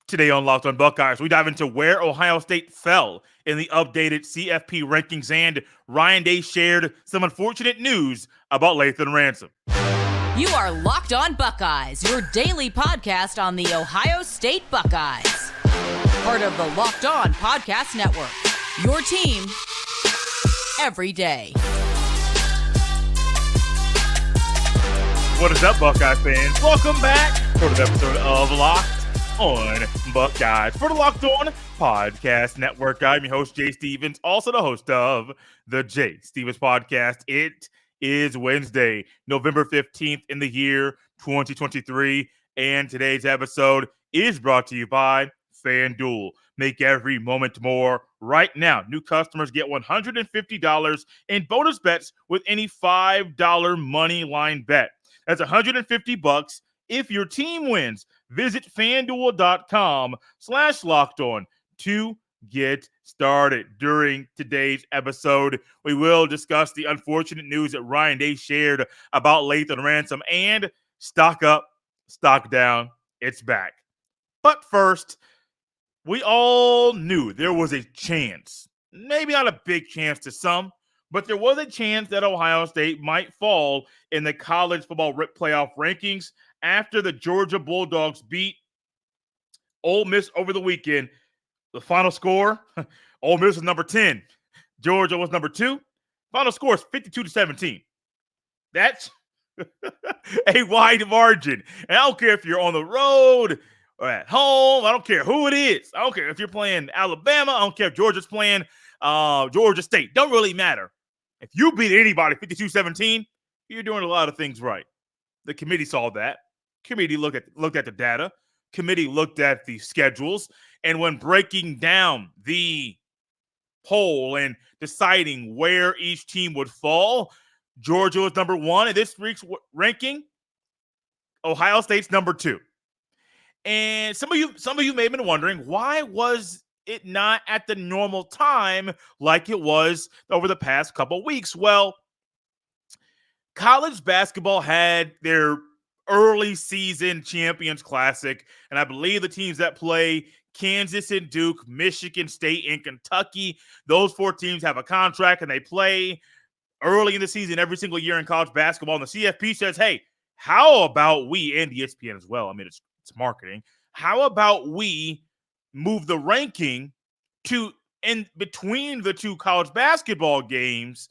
Today on Locked on Buckeyes, we dive into where Ohio State fell in the updated CFP rankings, and Ryan Day shared some unfortunate news about Lathan Ransom. You are Locked on Buckeyes, your daily podcast on the Ohio State Buckeyes. Part of the Locked on Podcast Network, your team every day. What is up, Buckeye fans? Welcome back for another episode of Locked on Buckeyes for the Locked on Podcast Network. I'm your host, Jay Stevens, also the host of the Jay Stevens Podcast. It is Wednesday, November 15th in the year 2023, and today's episode is brought to you by FanDuel. Make every moment more. Right now, new customers get $150 in bonus bets with any $5 money line bet. That's $150 if your team wins. Visit FanDuel.com/lockedon to get started. During today's episode, we will discuss the unfortunate news that Ryan Day shared about Lathan Ransom and stock up, stock down. It's back. But first, we all knew there was a chance, maybe not a big chance to some, but there was a chance that Ohio State might fall in the college football playoff rankings after the Georgia Bulldogs beat Ole Miss over the weekend. The final score, Ole Miss was number 10. Georgia was number 2. Final score is 52-17. That's a wide margin. And I don't care if you're on the road or at home. I don't care who it is. I don't care if you're playing Alabama. I don't care if Georgia's playing Georgia State. Don't really matter. If you beat anybody 52-17, you're doing a lot of things right. The committee saw that. Committee looked at the data. Committee looked at the schedules. And when breaking down the poll and deciding where each team would fall, Georgia was number 1 in this week's ranking. Ohio State's number 2. And some of you may have been wondering, why was it not at the normal time like it was over the past couple weeks? Well, college basketball had their early season Champions Classic, and I believe the teams that play, Kansas and Duke, Michigan State, and Kentucky, those 4 teams have a contract and they play early in the season every single year in college basketball. And the CFP says, hey, how about we, and ESPN as well, I mean, it's marketing, how about we move the ranking to in between the 2 college basketball games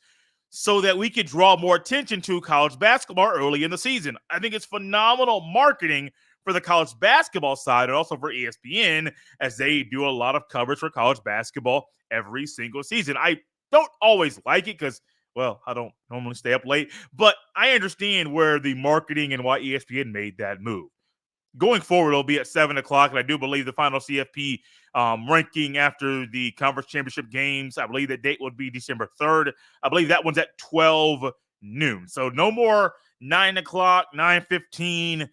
so that we could draw more attention to college basketball early in the season. I think it's phenomenal marketing for the college basketball side and also for ESPN, as they do a lot of coverage for college basketball every single season. I don't always like it because, well, I don't normally stay up late, but I understand where the marketing and why ESPN made that move. Going forward, it'll be at 7 o'clock, and I do believe the final CFP ranking after the conference championship games, I believe the date would be December 3rd. I believe that one's at 12 noon. So no more 9 o'clock, 9:15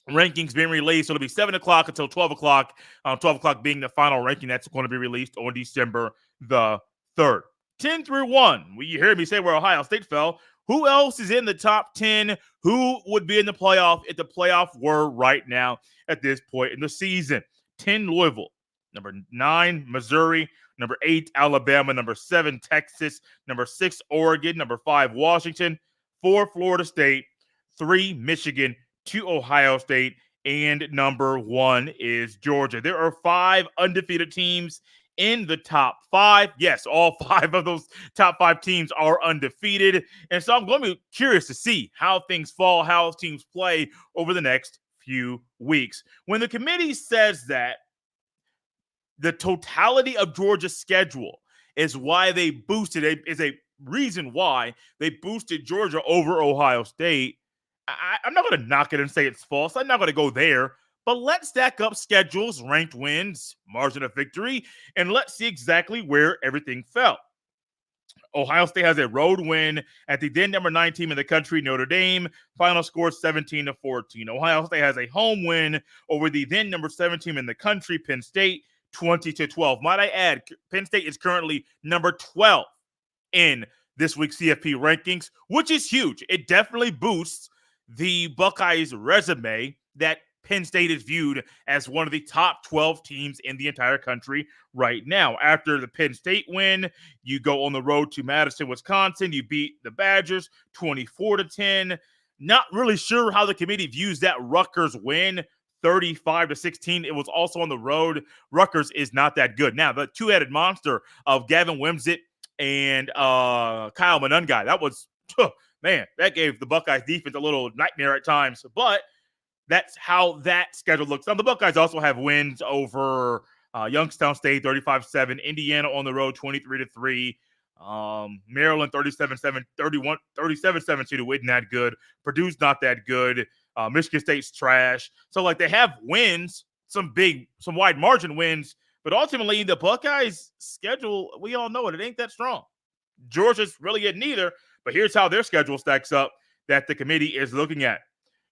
rankings being released. So it'll be 7 o'clock until 12 o'clock, 12 o'clock being the final ranking that's going to be released on December the 3rd. 10 through 1. You hear me say where Ohio State fell. Who else is in the top 10? Who would be in the playoff if the playoff were right now at this point in the season? 10, Louisville. Number 9, Missouri. Number 8, Alabama. Number 7, Texas. Number 6, Oregon. Number 5, Washington. 4, Florida State. 3, Michigan. 2, Ohio State. And number 1 is Georgia. There are 5 undefeated teams in the top 5. Yes, all 5 of those top 5 teams are undefeated. And so I'm going to be curious to see how things fall, how teams play over the next few weeks. When the committee says that the totality of Georgia's schedule is why they boosted it, is a reason why they boosted Georgia over Ohio State, I'm not going to knock it and say it's false. I'm not going to go there. But let's stack up schedules, ranked wins, margin of victory, and let's see exactly where everything fell. Ohio State has a road win at the then number 9 team in the country, Notre Dame. Final score 17-14. Ohio State has a home win over the then number 7 team in the country, Penn State, 20-12. Might I add, Penn State is currently number 12 in this week's CFP rankings, which is huge. It definitely boosts the Buckeyes' resume that Penn State is viewed as one of the top 12 teams in the entire country right now. After the Penn State win, you go on the road to Madison, Wisconsin. You beat the Badgers 24-10. Not really sure how the committee views that Rutgers win, 35-16. It was also on the road. Rutgers is not that good. Now, the two-headed monster of Gavin Wimsatt and Kyle Monungai, that was, man, that gave the Buckeyes defense a little nightmare at times. But that's how that schedule looks. Now, the Buckeyes also have wins over Youngstown State, 35-7. Indiana on the road, 23-3. Maryland, 37-17. Wasn't that good. Purdue's not that good. Michigan State's trash. So, like, they have wins, some wide margin wins. But ultimately, the Buckeyes' schedule, we all know it ain't that strong. Georgia's really it neither. But here's how their schedule stacks up that the committee is looking at.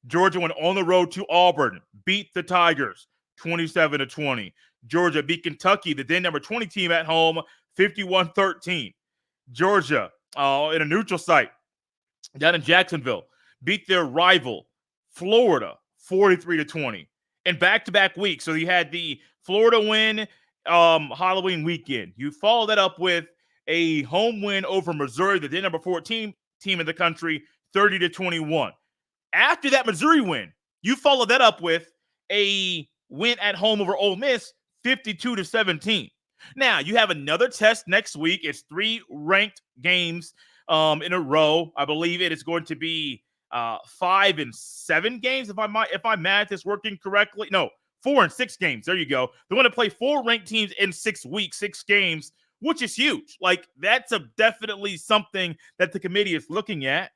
Georgia went on the road to Auburn, beat the Tigers 27-20. Georgia beat Kentucky, the then number 20 team at home, 51-13. Georgia, in a neutral site down in Jacksonville, beat their rival, Florida, 43-20. And back-to-back weeks. So you had the Florida win Halloween weekend. You follow that up with a home win over Missouri, the then number 14 team in the country, 30-21. After that Missouri win, you follow that up with a win at home over Ole Miss, 52-17. Now, you have another test next week. It's 3 ranked games in a row. I believe it is going to be 5 and 7 games, if my math is working correctly. No, 4 and 6 games. There you go. They want to play 4 ranked teams in 6 weeks, 6 games, which is huge. Like, that's definitely something that the committee is looking at.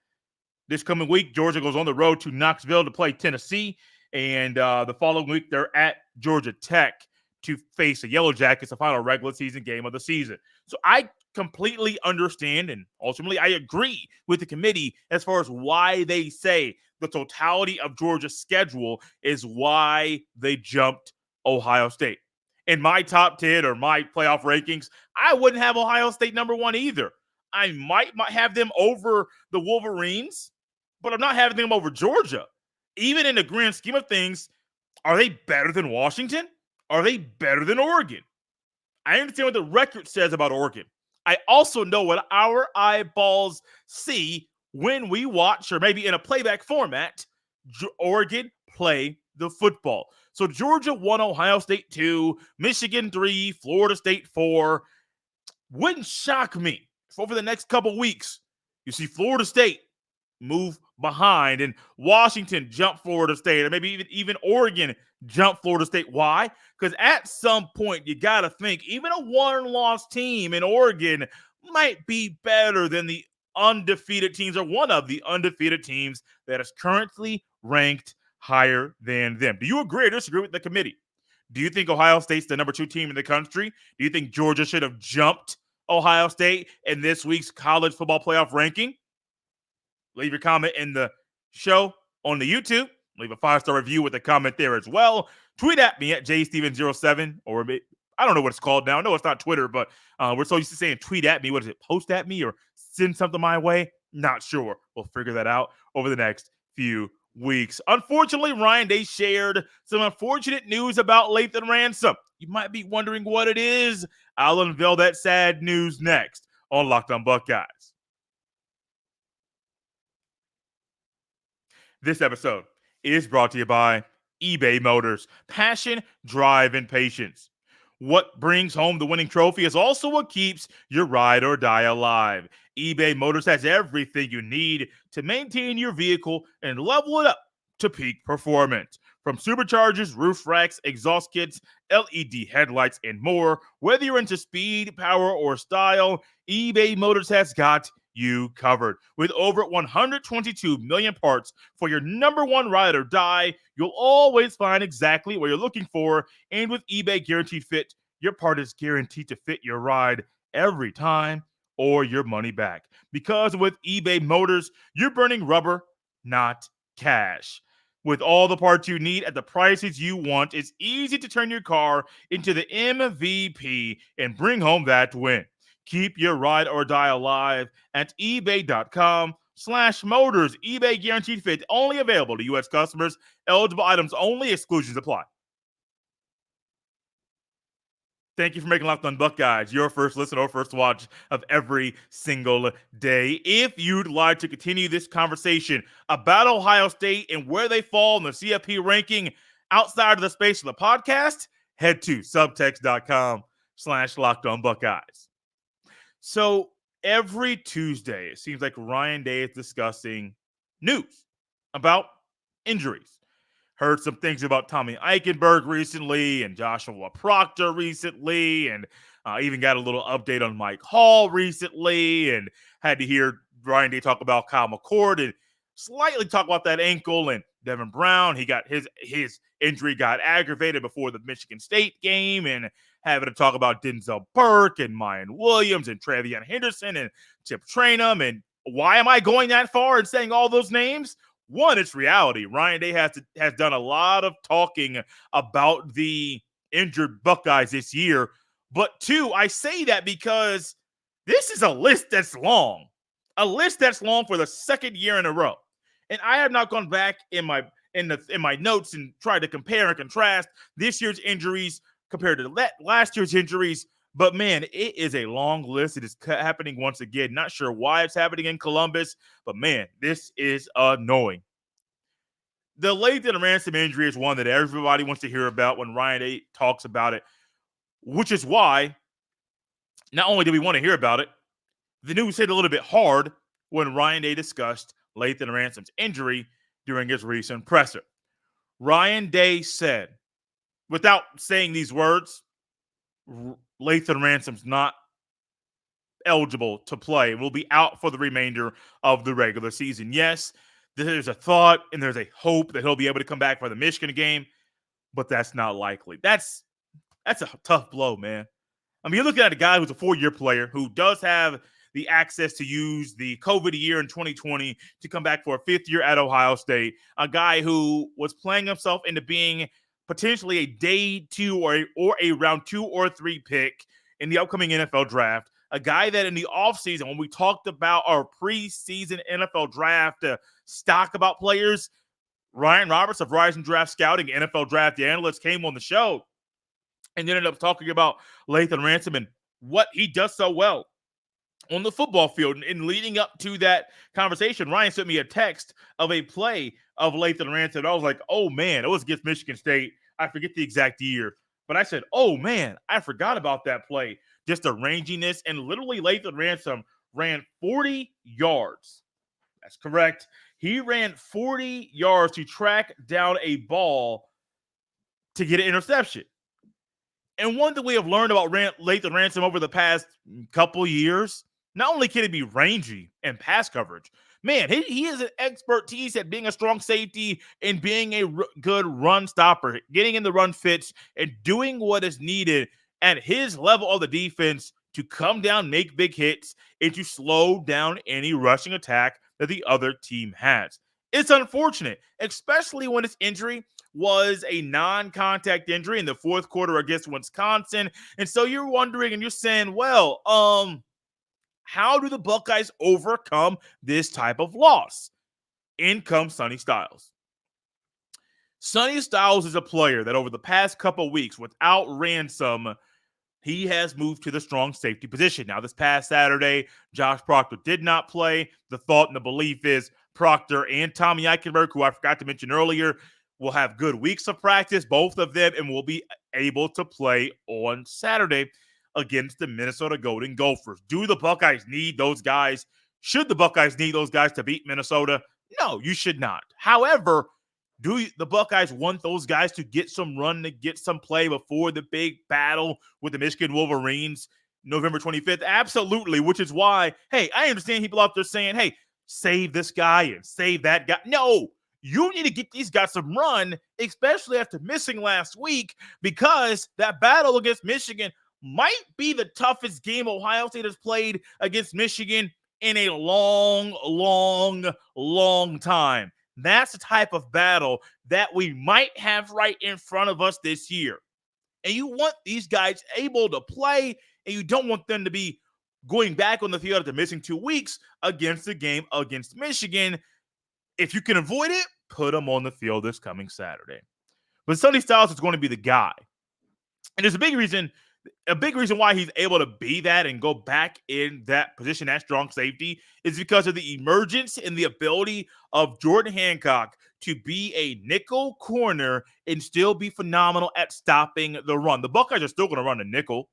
This coming week, Georgia goes on the road to Knoxville to play Tennessee. And the following week, they're at Georgia Tech to face the Yellow Jackets, the final regular season game of the season. So I completely understand, and ultimately I agree with the committee as far as why they say the totality of Georgia's schedule is why they jumped Ohio State. In my top 10 or my playoff rankings, I wouldn't have Ohio State number 1 either. I might have them over the Wolverines, but I'm not having them over Georgia. Even in the grand scheme of things, are they better than Washington? Are they better than Oregon? I understand what the record says about Oregon. I also know what our eyeballs see when we watch, or maybe in a playback format, Oregon play the football. So Georgia 1, Ohio State 2, Michigan 3, Florida State 4. Wouldn't shock me if over the next couple weeks you see Florida State move behind and Washington jump Florida State, or maybe even Oregon jump Florida State. Why? Because at some point you got to think even a one-loss team in Oregon might be better than the undefeated teams, or one of the undefeated teams that is currently ranked higher than them. Do you agree or disagree with the committee? Do you think Ohio State's the number 2 team in the country? Do you think Georgia should have jumped Ohio State in this week's college football playoff ranking? Leave your comment in the show on the YouTube. Leave a 5-star review with a comment there as well. Tweet at me at jsteven07, or I don't know what it's called now. I know it's not Twitter, but we're so used to saying tweet at me. What is it? Post at me or send something my way? Not sure. We'll figure that out over the next few weeks. Unfortunately, Ryan Day shared some unfortunate news about Lathan Ransom. You might be wondering what it is. I'll unveil that sad news next on Locked On Buckeyes. This episode is brought to you by eBay Motors. Passion, drive, and patience. What brings home the winning trophy is also what keeps your ride or die alive. eBay Motors has everything you need to maintain your vehicle and level it up to peak performance. From superchargers, roof racks, exhaust kits, LED headlights, and more, whether you're into speed, power, or style, eBay Motors has got you covered. With over 122 million parts for your number one ride or die, you'll always find exactly what you're looking for. And with eBay Guaranteed Fit, your part is guaranteed to fit your ride every time or your money back. Because with eBay Motors, you're burning rubber, not cash. With all the parts you need at the prices you want, it's easy to turn your car into the MVP and bring home that win. Keep your ride or die alive at ebay.com eBay.com/motors. eBay guaranteed fit. Only available to U.S. customers. Eligible items only. Exclusions apply. Thank you for making Locked On Buckeyes your first listen or first watch of every single day. If you'd like to continue this conversation about Ohio State and where they fall in the CFP ranking outside of the space of the podcast, head to subtext.com/Locked On Buckeyes. So every Tuesday, it seems like Ryan Day is discussing news about injuries. Heard some things about Tommy Eichenberg recently and Joshua Proctor recently, and even got a little update on Mike Hall recently, and had to hear Ryan Day talk about Kyle McCord and slightly talk about that ankle and Devin Brown. He got his injury got aggravated before the Michigan State game, and having to talk about Denzel Burke and Mayan Williams and Travion Henderson and Chip Trainum. And why am I going that far and saying all those names? One, it's reality. Ryan Day has done a lot of talking about the injured Buckeyes this year. But two, I say that because this is a list that's long. A list that's long for the second year in a row. And I have not gone back in my notes and tried to compare and contrast this year's injuries compared to last year's injuries. But, man, it is a long list. It is happening once again. Not sure why it's happening in Columbus, but, man, this is annoying. The Lathan Ransom injury is one that everybody wants to hear about when Ryan Day talks about it, which is why not only do we want to hear about it, the news hit a little bit hard when Ryan Day discussed Lathan Ransom's injury during his recent presser. Ryan Day said, without saying these words, Lathan Ransom's not eligible to play and will be out for the remainder of the regular season. Yes, there's a thought and there's a hope that he'll be able to come back for the Michigan game, but that's not likely. That's a tough blow, man. I mean, you're looking at a guy who's a 4-year player who does have the access to use the COVID year in 2020 to come back for a 5th year at Ohio State, a guy who was playing himself into being potentially a day 2 or a round 2 or 3 pick in the upcoming NFL draft, a guy that in the offseason, when we talked about our preseason NFL draft stock about players, Ryan Roberts of Rising Draft Scouting, NFL Draft Analyst, came on the show and ended up talking about Lathan Ransom and what he does so well on the football field. And leading up to that conversation, Ryan sent me a text of a play of Lathan Ransom. I was like, oh, man, it was against Michigan State. I forget the exact year. But I said, oh, man, I forgot about that play. Just the ranginess. And literally Lathan Ransom ran 40 yards. That's correct. He ran 40 yards to track down a ball to get an interception. And one thing we have learned about Lathan Ransom over the past couple years, not only can he be rangy and pass coverage, man, he has an expertise at being a strong safety and being a good run stopper, getting in the run fits and doing what is needed at his level of the defense to come down, make big hits, and to slow down any rushing attack that the other team has. It's unfortunate, especially when his injury was a non-contact injury in the 4th quarter against Wisconsin. And so you're wondering and you're saying, well, how do the Buckeyes overcome this type of loss? In comes Sonny Styles. Sonny Styles is a player that over the past couple weeks, without Ransom, he has moved to the strong safety position. Now, this past Saturday, Josh Proctor did not play. The thought and the belief is Proctor and Tommy Eichenberg, who I forgot to mention earlier, will have good weeks of practice, both of them, and will be able to play on Saturday against the Minnesota Golden Gophers. Do the Buckeyes need those guys? Should the Buckeyes need those guys to beat Minnesota? No, you should not. However, do the Buckeyes want those guys to get some run, to get some play before the big battle with the Michigan Wolverines November 25th? Absolutely, which is why, hey, I understand people out there saying, hey, save this guy and save that guy. No, you need to get these guys some run, especially after missing last week, because that battle against Michigan might be the toughest game Ohio State has played against Michigan in a long, long, long time. That's the type of battle that we might have right in front of us this year. And you want these guys able to play, and you don't want them to be going back on the field after missing 2 weeks against the game against Michigan. If you can avoid it, put him on the field this coming Saturday. But Sonny Styles is going to be the guy. And there's a big reason why he's able to be that and go back in that position at strong safety is because of the emergence and the ability of Jordan Hancock to be a nickel corner and still be phenomenal at stopping the run. The Buckeyes are still going to run a nickel.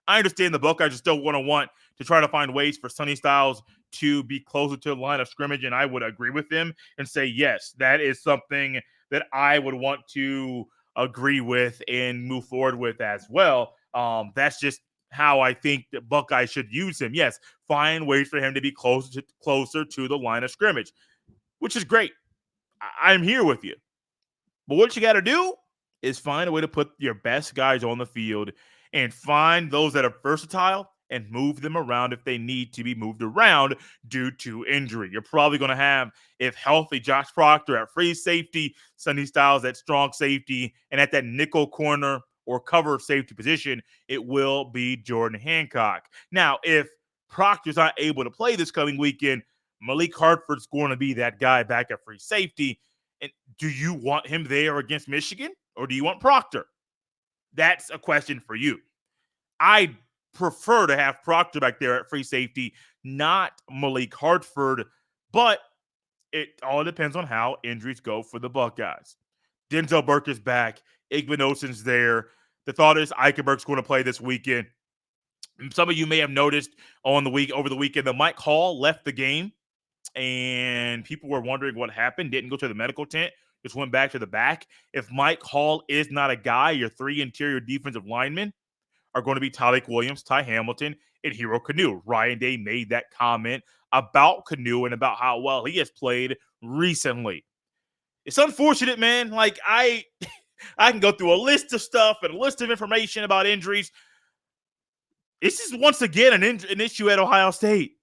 I understand the Buckeyes are still going to want to try to find ways for Sonny Styles to be closer to the line of scrimmage, and I would agree with them and say, yes, that is something that I would want to agree with and move forward with as well. That's just how I think that Buckeyes should use him. Yes, find ways for him to be closer to the line of scrimmage, which is great. I'm here with you. But what you got to do is find a way to put your best guys on the field and find those that are versatile and move them around if they need to be moved around due to injury. You're probably going to have, if healthy, Josh Proctor at free safety, Sonny Styles at strong safety, and at that nickel corner or cover safety position, it will be Jordan Hancock. Now, if Proctor's not able to play this coming weekend, Malik Hartford's going to be that guy back at free safety. And do you want him there against Michigan, or do you want Proctor? That's a question for you. I prefer to have Proctor back there at free safety, not Malik Hartford, but it all depends on how injuries go for the Buckeyes. Denzel Burke is back. Igbenogsen's there. The thought is Eichenberg's going to play this weekend. Some of you may have noticed over the weekend that Mike Hall left the game, and people were wondering what happened. Didn't go to the medical tent. Just went back to the back. If Mike Hall is not a guy, your 3 interior defensive linemen are going to be Tyleik Williams, Ty Hamilton, and Hero Kanu. Ryan Day made that comment about Kanu and about how well he has played recently. It's unfortunate, man. Like, I can go through a list of stuff and a list of information about injuries. This is once again an issue at Ohio State.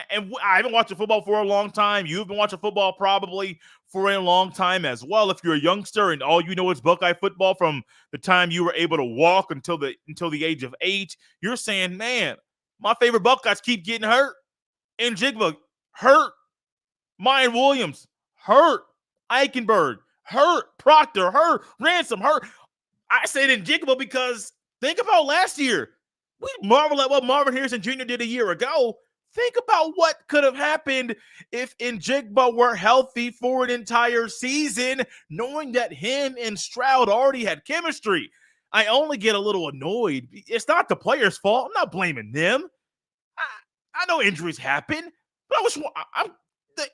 And I haven't watched football for a long time. You've been watching football probably for a long time as well. If you're a youngster and all you know is Buckeye football from the time you were able to walk until the age of 8, you're saying, man, my favorite Buckeyes keep getting hurt. Njigba, hurt. Mayan Williams, hurt. Eichenberg, hurt. Proctor, hurt. Ransom, hurt. I said Njigba because think about last year. We marvel at what Marvin Harrison Jr. did a year ago. Think about what could have happened if Njigba were healthy for an entire season, knowing that him and Stroud already had chemistry. I only get a little annoyed. It's not the players' fault. I'm not blaming them. I know injuries happen, but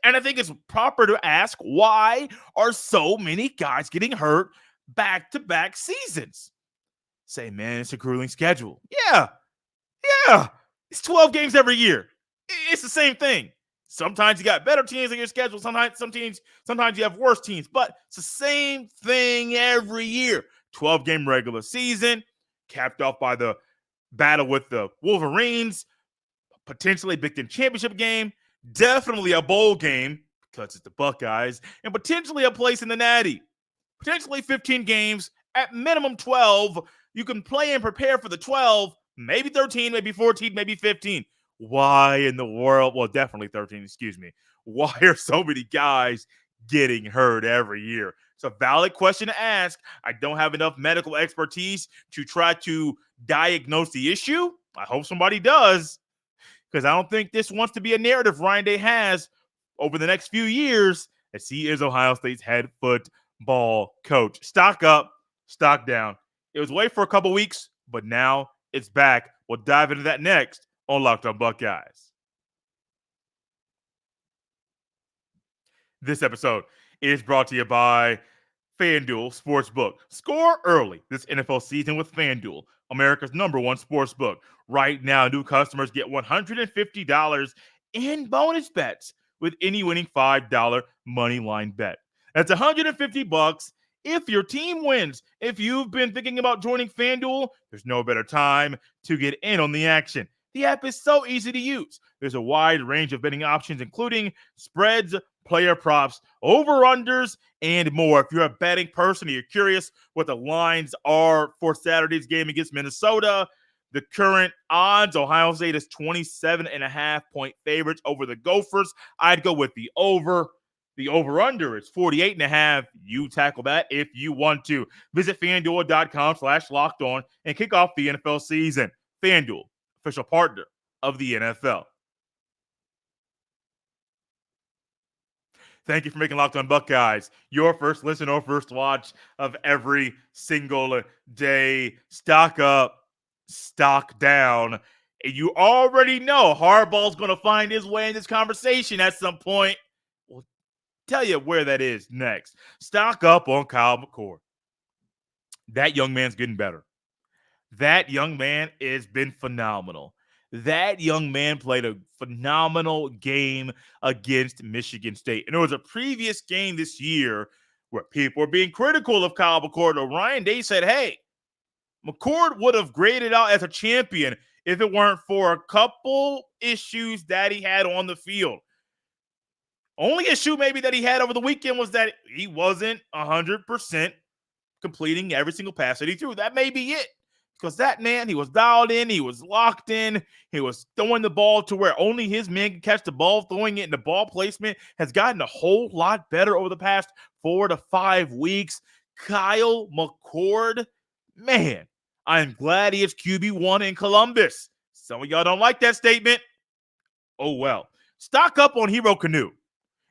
I think it's proper to ask, why are so many guys getting hurt back-to-back seasons? Say, man, it's a grueling schedule. Yeah. It's 12 games every year. It's the same thing. Sometimes you got better teams in your schedule. Sometimes you have worse teams, but it's the same thing every year. 12-game regular season, capped off by the battle with the Wolverines, potentially a Big Ten championship game, definitely a bowl game because it's the Buckeyes, and potentially a place in the Natty. Potentially 15 games, at minimum 12. You can play and prepare for the 12, maybe 13, maybe 14, maybe 15. Why in the world? Well, definitely 13, excuse me. Why are so many guys getting hurt every year? It's a valid question to ask. I don't have enough medical expertise to try to diagnose the issue. I hope somebody does, because I don't think this wants to be a narrative Ryan Day has over the next few years as he is Ohio State's head football coach. Stock up, stock down. It was away for a couple weeks, but now it's back. We'll dive into that next on Locked On Buckeyes. This episode is brought to you by FanDuel Sportsbook. Score early this NFL season with FanDuel, America's #1 sportsbook. Right now, new customers get $150 in bonus bets with any winning $5 moneyline bet. That's $150 if your team wins. If you've been thinking about joining FanDuel, there's no better time to get in on the action. The app is so easy to use. There's a wide range of betting options, including spreads, player props, over-unders, and more. If you're a betting person and you're curious what the lines are for Saturday's game against Minnesota, The current odds, Ohio State is 27.5-point favorites over the Gophers. I'd go with the over. The over-under is 48.5. You tackle that if you want to. Visit FanDuel.com/lockedon and kick off the NFL season. FanDuel, official partner of the NFL. Thank you for making Locked On Buckeyes your first listen or first watch of every single day. Stock up, stock down. And you already know Harbaugh's going to find his way in this conversation at some point. We'll tell you where that is next. Stock up on Kyle McCord. That young man's getting better. That young man has been phenomenal. That young man played a phenomenal game against Michigan State. And there was a previous game this year where people were being critical of Kyle McCord. Ryan Day said, hey, McCord would have graded out as a champion if it weren't for a couple issues that he had on the field. Only issue maybe that he had over the weekend was that he wasn't 100% completing every single pass that he threw. That may be it. Because that man, he was dialed in, he was locked in, he was throwing the ball to where only his man could catch the ball, throwing it, and the ball placement has gotten a whole lot better over the past 4 to 5 weeks. Kyle McCord, man, I'm glad he is QB1 in Columbus. Some of y'all don't like that statement. Oh, well. Stock up on Hero Kanu.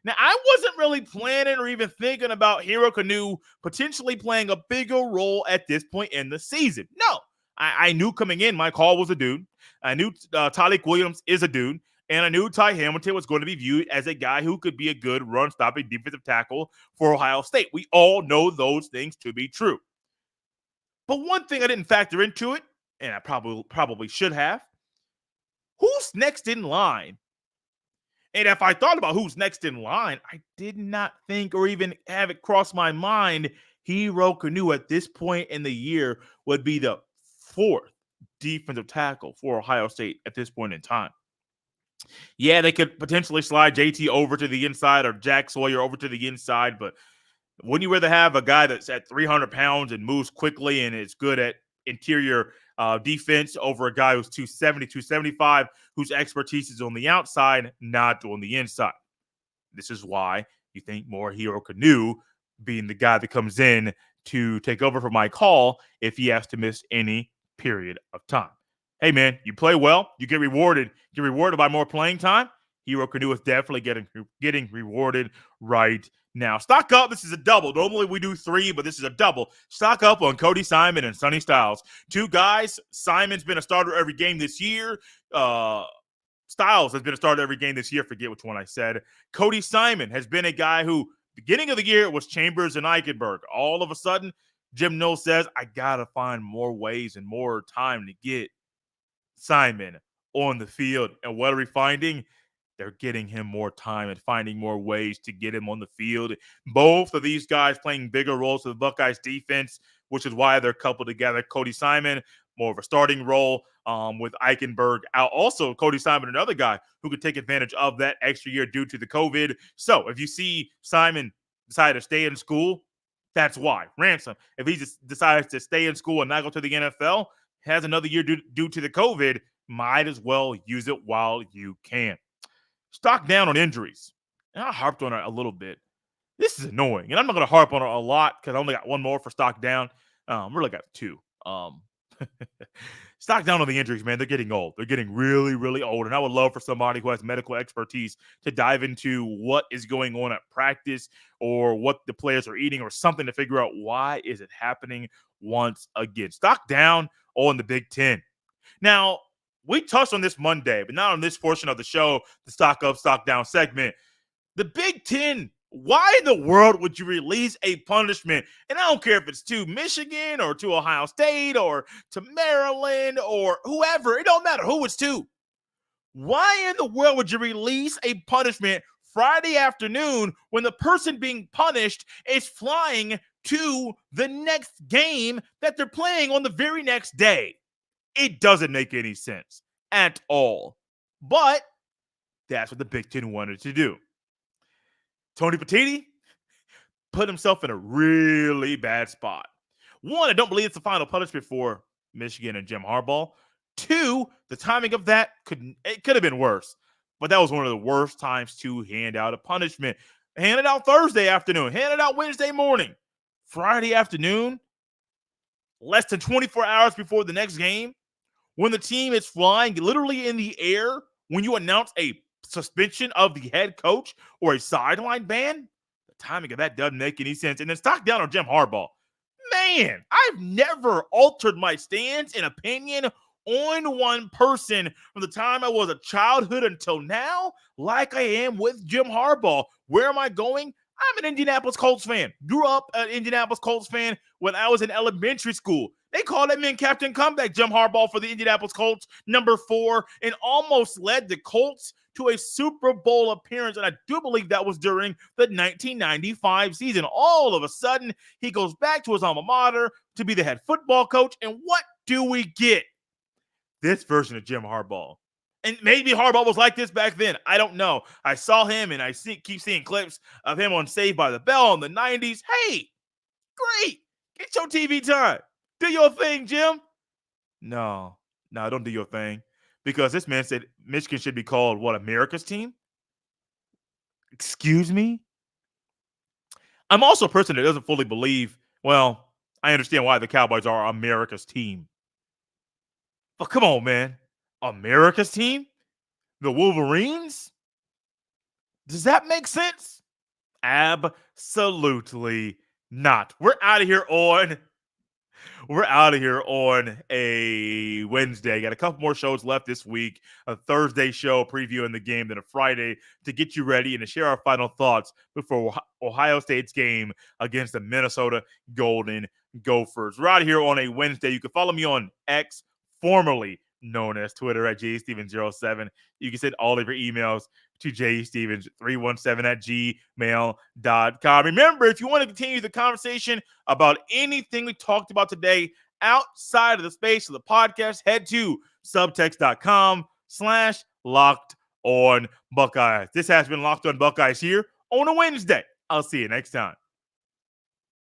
Now, I wasn't really planning or even thinking about Hero Kanu potentially playing a bigger role at this point in the season. No. I knew coming in, Mike Hall was a dude. I knew Tyleik Williams is a dude. And I knew Ty Hamilton was going to be viewed as a guy who could be a good run-stopping defensive tackle for Ohio State. We all know those things to be true. But one thing I didn't factor into it, and I probably should have, who's next in line? And if I thought about who's next in line, I did not think or even have it cross my mind Hero Kanu at this point in the year would be the 4th defensive tackle for Ohio State at this point in time. Yeah, they could potentially slide JT over to the inside or Jack Sawyer over to the inside, but wouldn't you rather have a guy that's at 300 pounds and moves quickly and is good at interior defense over a guy who's 270, 275, whose expertise is on the outside, not on the inside? This is why you think more Hero Kanu being the guy that comes in to take over for Mike Hall if he has to miss any period of time. Hey, man, you play well, you get rewarded. Get rewarded by more playing time. Hero Kanu is definitely getting rewarded right now. Stock up. This is a double. Normally we do 3, but this is a double. Stock up on Cody Simon and Sonny Styles. 2 guys. Simon's been a starter every game this year. Styles has been a starter every game this year. Forget which one I said. Cody Simon has been a guy who, beginning of the year, it was Chambers and Eichenberg. All of a sudden, Jim Knowles says, I got to find more ways and more time to get Simon on the field. And what are we finding? They're getting him more time and finding more ways to get him on the field. Both of these guys playing bigger roles for the Buckeyes defense, which is why they're coupled together. Cody Simon, more of a starting role with Eichenberg out. Also, Cody Simon, another guy who could take advantage of that extra year due to the COVID. So if you see Simon decide to stay in school, that's why. Ransom, if he just decides to stay in school and not go to the NFL, has another year due to the COVID, might as well use it while you can. Stock down on injuries. And I harped on it a little bit. This is annoying. And I'm not going to harp on it a lot because I only got one more for stock down. Really got 2. Stock down on the injuries, man. They're getting old. They're getting really, really old. And I would love for somebody who has medical expertise to dive into what is going on at practice or what the players are eating or something to figure out why is it happening once again. Stock down on the Big Ten. Now, we touched on this Monday, but not on this portion of the show, the stock up, stock down segment. The Big Ten, why in the world would you release a punishment? And I don't care if it's to Michigan or to Ohio State or to Maryland or whoever. It don't matter who it's to. Why in the world would you release a punishment Friday afternoon when the person being punished is flying to the next game that they're playing on the very next day? It doesn't make any sense at all. But that's what the Big Ten wanted to do. Tony Petitti put himself in a really bad spot. One, I don't believe it's the final punishment for Michigan and Jim Harbaugh. Two, the timing of that could have been worse. But that was one of the worst times to hand out a punishment. Hand it out Thursday afternoon. Hand it out Wednesday morning. Friday afternoon, less than 24 hours before the next game, when the team is flying literally in the air, when you announce a suspension of the head coach or a sideline ban, the timing of that doesn't make any sense. And then stock down on Jim Harbaugh. Man, I've never altered my stance and opinion on one person from the time I was a childhood until now, like I am with Jim Harbaugh. Where am I going? I'm an Indianapolis Colts fan. Grew up an Indianapolis Colts fan when I was in elementary school. They called that man Captain Comeback, Jim Harbaugh, for the Indianapolis Colts, number 4, and almost led the Colts to a Super Bowl appearance. And I do believe that was during the 1995 season. All of a sudden, he goes back to his alma mater to be the head football coach. And what do we get? This version of Jim Harbaugh. And maybe Harbaugh was like this back then. I don't know. I saw him and I keep seeing clips of him on Saved by the Bell in the 90s. Hey, great. Get your TV time. Do your thing, Jim. No, don't do your thing. Because this man said Michigan should be called, what, America's team? Excuse me? I'm also a person that doesn't fully believe, well, I understand why the Cowboys are America's team. But come on, man. America's team? The Wolverines? Does that make sense? Absolutely not. We're out of here on a Wednesday. Got a couple more shows left this week. A Thursday show previewing the game, then a Friday to get you ready and to share our final thoughts before Ohio State's game against the Minnesota Golden Gophers. We're out of here on a Wednesday. You can follow me on X, formerly known as Twitter, at jstevens07. You can send all of your emails to jstevens317@gmail.com. Remember, if you want to continue the conversation about anything we talked about today outside of the space of the podcast, head to subtext.com/LockedOnBuckeyes. This has been Locked On Buckeyes here on a Wednesday. I'll see you next time.